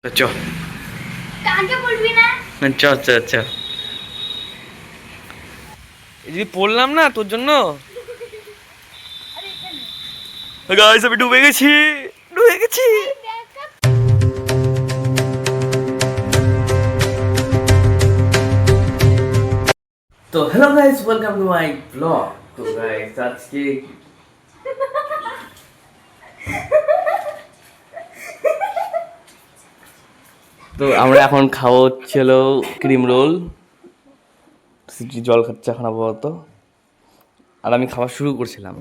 আচ্ছা কাকে বলবি না? আচ্ছা আচ্ছা আচ্ছা এই যে পড়লাম না তোর জন্য। আরে এখানে গাইস আমি ডুবে গেছি। এই ব্যাকআপ তো hello guys, welcome to my blog. তো গাইস আজকে তো আমরা এখন খাওয়া হচ্ছিল ক্রিম রোল, জল খাচ্ছে এখন আপাতত। আর আমি খাওয়া শুরু করছিলাম,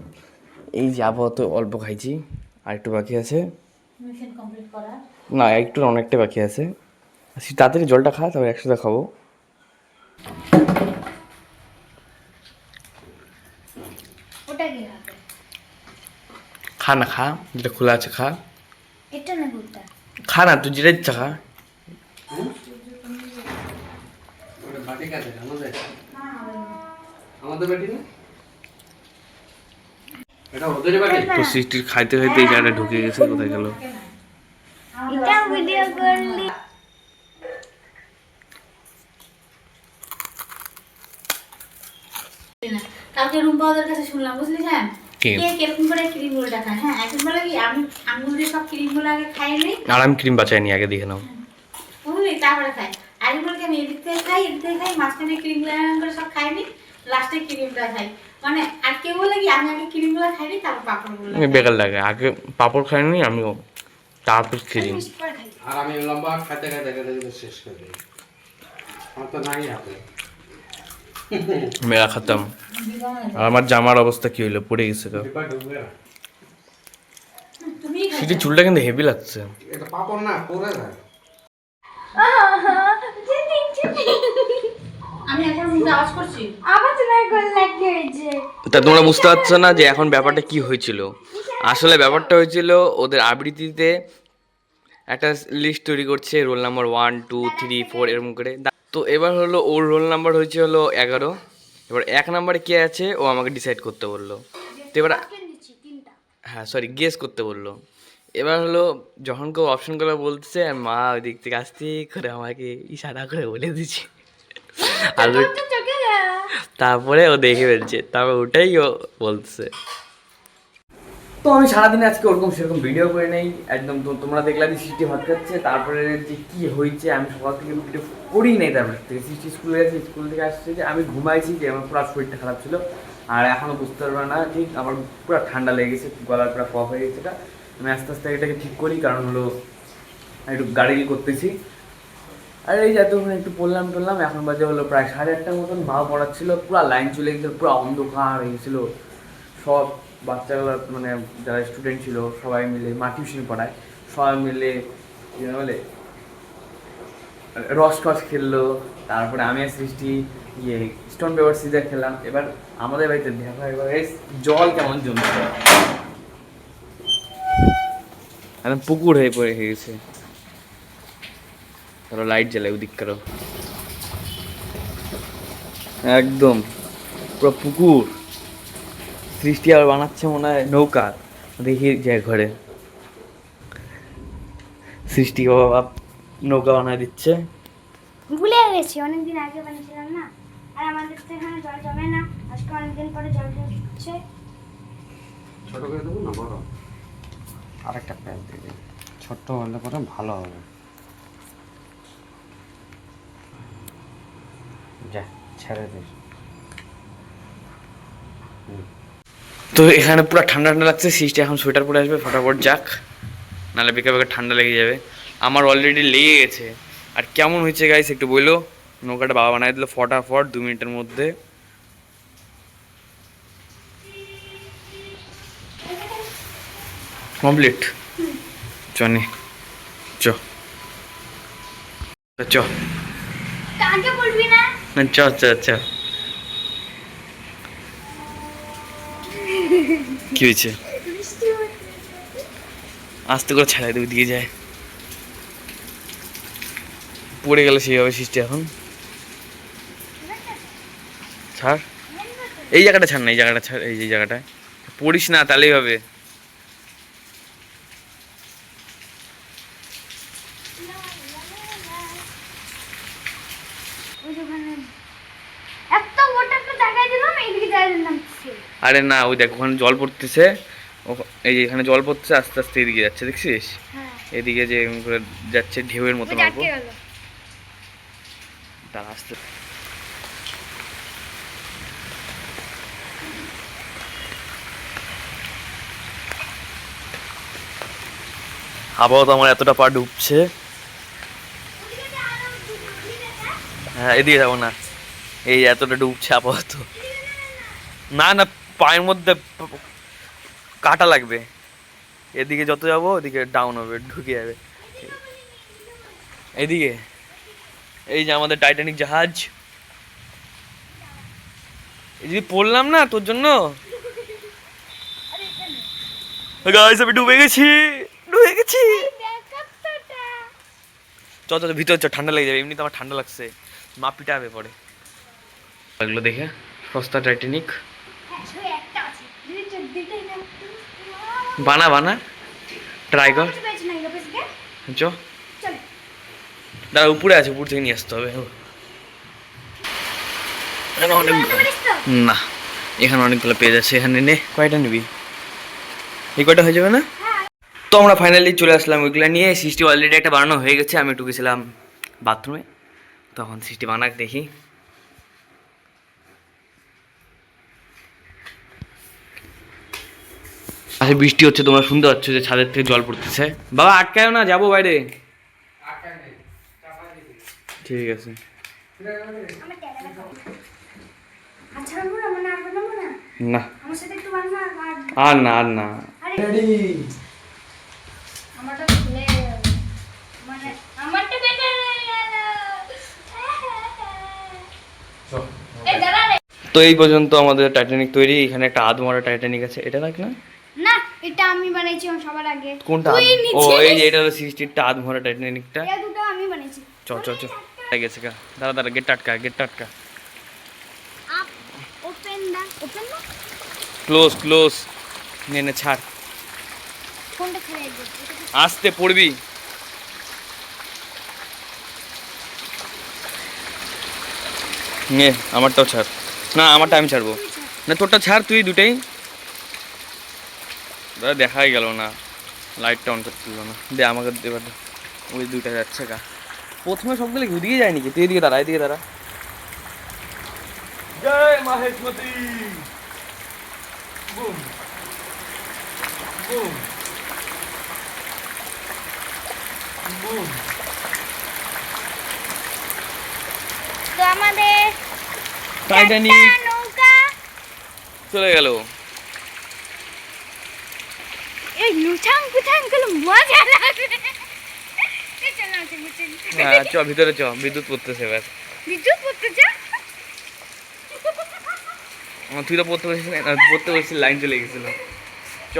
এই যে আপাতত অল্প খাইছি, আর একটু বাকি আছে। মিশন কমপ্লিট করা। না, একটু না, অনেকটা বাকি আছে। তাড়াতাড়ি জলটা খা, তারপর একসাথে খাবো। ওটা কি হবে? খা না, খা, যেটা খোলা আছে খা। এটা না গুড়টা। খা না, তুই যেটা ইচ্ছা খা। তো সৃষ্টির খাইতে খাইতে এই জায়গাটা ঢুকে গেছে, কোথায় গেল? এটা ভিডিও করলি। কালকে রুম্পা ওদের কাছে শুনলাম, বুঝলি স্যার? কে? কে কিরকম করে ক্রিম রোলটা খায়। হ্যাঁ, এখন বলে কি আমি আঙ্গুল দিয়ে সব ক্রিম গুলো আগে খাই নি, আর আমি ক্রিম বাঁচাইনি, আগে দেখে নাও। বুঝলি? তারপরে খাই। আগে বলে কি আমি এদিক থেকে খাই, এদিক থেকে খাই, মাঝখানে ক্রিম লাগানো করে সব খাইনি, লাস্টে ক্রিমটা খাই। মানে আর কেউ বলে কি আমি আগে ক্রিম গুলো খাইনি, তারপর পাপড় গুলো বেকার লাগে, আগে পাপড় খাইনি আমিও, তারপর ক্রিম। খাই। আর আমি লম্বা খাইতে খাইতে খাইতে কিন্তু শেষ করে দিই। আমার তো নাই হাতে। মেরা খাতাম। আর আমার জামার অবস্থা কি হইলো, পড়ে গেছে তো। ডিপা ঢুকবে না। তুমি সেটি চুলটা কিন্তু হেভি লাগছে। এটা পাপড় না, পরে যায়। আমি এখন মুখে আওয়াজ করছি, আওয়াজ না করলে কি হয়েছে? তা তোমরা বুঝতে পারছো না যে এখন ব্যাপারটা কি হয়েছিল? আসলে ব্যাপারটা হয়েছিল, ওদের আবৃত্তিতে একটা লিস্ট তৈরি করছে, রোল নাম্বার 1 2 3 4 এরকম করে। তো এবার হলো ওর রোল নাম্বার হয়েছে হলো 11। এবার 1 নাম্বারে কে আছে ও আমাকে ডিসাইড করতে বললো। তো এবার হ্যাঁ সরি, গেস করতে বললো। এবার হলো যখন কেউ অপশনগুলো বলতেছে, আর মা ওই দিক থেকে আস্তে করে আমাকে ইশারা করে বলে দিচ্ছে। আর তারপরে ও দেখে ফেলছে, তারপর ওটাই ও বলছে। তো আমি সারাদিনে আজকে ওরকম সেরকম ভিডিও করে নেই একদম। তো তোমরা দেখলাম যে সৃষ্টি ভাত খাচ্ছে, তারপরে যে কি হয়েছে আমি সকাল থেকে ভিডিও করি নাই। তারপরে থেকে সৃষ্টি স্কুলে গেছে, স্কুল থেকে আসছে যে আমি ঘুমাইছি, যে আমার পুরো শরীরটা খারাপ ছিল। আর এখনও বুঝতে পারবে না ঠিক, আমার পুরো ঠান্ডা লেগে গেছে, গলার পুরো কফ হয়ে গেছে। এটা আমি আস্তে আস্তে এটাকে ঠিক করি, কারণ হলো একটু গাড়ি করতেছি। আর এই যে এতক্ষণ একটু পড়লাম টরলাম, এখন বাজে হলো প্রায় 8:30 মতন। মা পড়াচ্ছিল, পুরো লাইন চলে গেছিলো, পুরো অন্ধকার হয়ে গেছিলো। সব বাচ্চাগুলো মানে যারা স্টুডেন্ট ছিল সবাই মিলে, মা টিউশন পড়ায়, সবাই মিলে বলে রস টস খেললো। তারপরে আমি আর সৃষ্টি স্টোন পেপার সিজার খেলাম। এবার আমাদের বাড়িতে দেখা, এবার জল কেমন জমছে, একদম পুকুর হয়ে পড়ে গেছে। ধরো লাইট জ্বালায় ওদিক কারো, একদম পুরো পুকুর। সৃষ্টি আর বানাচ্ছে মনে হয় নৌকা, দেখি যায় ঘরে সৃষ্টি বাবা নৌকা বানায় দিচ্ছে। ভুলে গেছি, অনেকদিন আগে বানিয়েছিলাম না। আর আমাদের তো এখানে জল জমে না, আজকে অনেকদিন পরে জল জমছে। ছোট করে দেবো না বড়? আরেকটা প্যান দিবি, ছোট্ট হলে পরে ভালো হবে। যা ছেড়ে দিস। তো এখানে পুরো ঠান্ডা ঠান্ডা লাগছে, সৃষ্টি এখন সোয়েটার পরে আসবে, ফটাফট যাক, নাহলে বেকার বেকার ঠান্ডা লেগে যাবে। আমার অলরেডি লেগে গেছে। আর কেমন হয়েছে গাইস একটু বললো। নৌকাটা বাবা বানাই দিল ফটাফট 2 মিনিটের মধ্যে। কমপ্লিট। চনে চ চ কাকে বলবি না? চ চ চ কি হয়েছে? আস্তে করে ছাড়াই দেবে, দিয়ে যায়, পড়ে গেল সেইভাবে সৃষ্টি। এখন ছাড়, এই জায়গাটা ছাড় না, এই জায়গাটা ছাড়, এই যে জায়গাটায় পড়িস না, তাহলেই হবে। ওই যে ওখানে এত বড় একটা জায়গায় দিলাম, এইদিকে জায়গায় নামছে। আরে না, ওই দেখ ওখানে জল পড়তেছে, এই যে এখানে জল পড়তেছে, আস্তে আস্তে এদিকে যাচ্ছে, দেখছিস? হ্যাঁ, এদিকে যে এরকম করে যাচ্ছে ঢেউয়ের মতন ওই যে অল্প। আটকে গেল। তার আসতে আবহাওয়া তো আমার এতটা পা ডুবছে। হ্যাঁ, এদিকে যাবো না, এই এতটা ডুবছে আপাতত। না না, পায়ের মধ্যে কাটা লাগবে, এদিকে যত যাবো ওদিকে ডাউন হবে, ঢুকে যাবে। এদিকে এই যে আমাদের টাইটানিক জাহাজ, এই যদি পড়লাম না তোর জন্য। গাইস আমি ডুবে গেছি, ডুবে গেছি। চ চ ভিতরে চ, ঠান্ডা লেগে যাবে, এমনিতে আমার ঠান্ডা লাগছে, মা পিটাবে পরে। লাগলো দেখে সস্তা টাইটানিক। একটা আছে, দুইটাই না। বানা বানা ট্রাই কর, পেয়েছি না, এটা পেয়েছি কে? চ। চল। দাঁড়া, উপরে আছে, উপর থেকে নিয়ে আসতে হবে। এখানে অনেক, না এখানে অনেকগুলো পেজ আছে, এখানে নে, কয়টা নিবি? এই কয়টা হয়ে যাবে না? তো আমরা ফাইনালি চলে আসলাম ওইগুলো নিয়ে। সৃষ্টি অলরেডি একটা বানানো হয়ে গেছে, আমি একটু গেছিলাম বাথরুমে, তখন সৃষ্টি বানাক দেখি। আচ্ছা বৃষ্টি হচ্ছে, তোমরা শুনতে পাচ্ছ যে ছাদের থেকে জল পড়তেছে। বাবা আটকায়ও না, যাবো বাইরে। ঠিক আছে। আমার টেলা দেখাও। আচ্ছা বাবু, আমার না বানাবো না। না আমার সাথে একটু বানাবো আর আর না আর না। আরে আমারটা খুলে গেল। মানে আমারটা বেকার হয়ে গেল। এই দাঁড়া রে। তো এই পর্যন্ত আমাদের টাইটানিক তৈরি। এখানে একটা আধমরা টাইটানিক আছে, এটা দেখ না। না, এটা আমি বানাইছি সবার আগে। কোনটা? তুই ও নিচে এই যে এটা হলো সৃষ্টিরটা আধমরা টাইটানিকটা। এই দুটো আমি বানাইছি। চ চ চ, হয়ে গেছে গা। দাঁড়া দাঁড়া, গেট আটকা, গেট আটকা। আপ ওপেন দা, ওপেন দা। ক্লোজ ক্লোজ, নে নে ছাড়, কোনটা ছেড়ে দে? আসতে পড়বি। নে আমারটাও ছাড়। না আমারটা আমি ছাড়বো না, তোরটা ছাড় তুই দুটাই। দাদা দেখাই গেল না, লাইটটা অন করতে দিল না। দে আমাকে এবার দে। ওই দুইটা যাচ্ছে গা। প্রথমে সবগুলো ওদিকে যায় নাকি? তুই এদিকে দাঁড়া, এদিকে দাঁড়া। জয় মাহেশমতি। Boom boom boom. তো আমাদের টাইটানিক একটা নৌকা। চলে গেল। এই লুচাং পুচাং গুলো মজা লাগবে। এই চল না, চল চল। হ্যাঁ চ, ভিতরে চ, বিদ্যুৎ পড়তেছে এবার। বিদ্যুৎ পড়তে যা। তুই তো পড়তে বসেছিস না, পড়তে বসেছিস, লাইন চলে গেছিল। চ।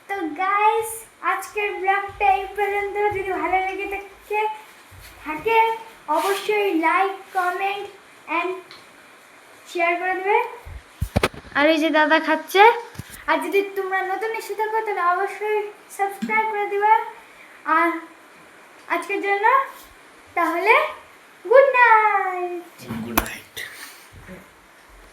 তো গাইস, আজকের ব্লগটা এই পর্যন্ত। যদি ভালো লেগে থাকে অবশ্যই লাইক, কমেন্ট এন্ড শেয়ার করে দেবে। আর এই যে দাদা খাচ্ছে। আর যদি তোমরা নতুন এসে থাকো তাহলে অবশ্যই সাবস্ক্রাইব করে দিবে। আর আজকের জন্য তাহলে গুড নাইট। Good night.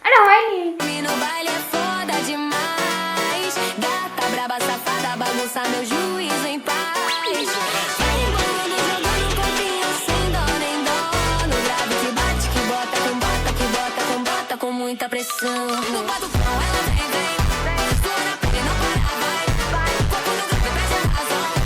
আরে হয়নি। No baile é foda demais. Gata braba, safada, bagunça meu juízo em paz. Vai embolando, jogando corpinho sem dó nem dó. No grave que bate, que bota com bota, que bota com bota com muita pressão. No batucão ela vem, vem.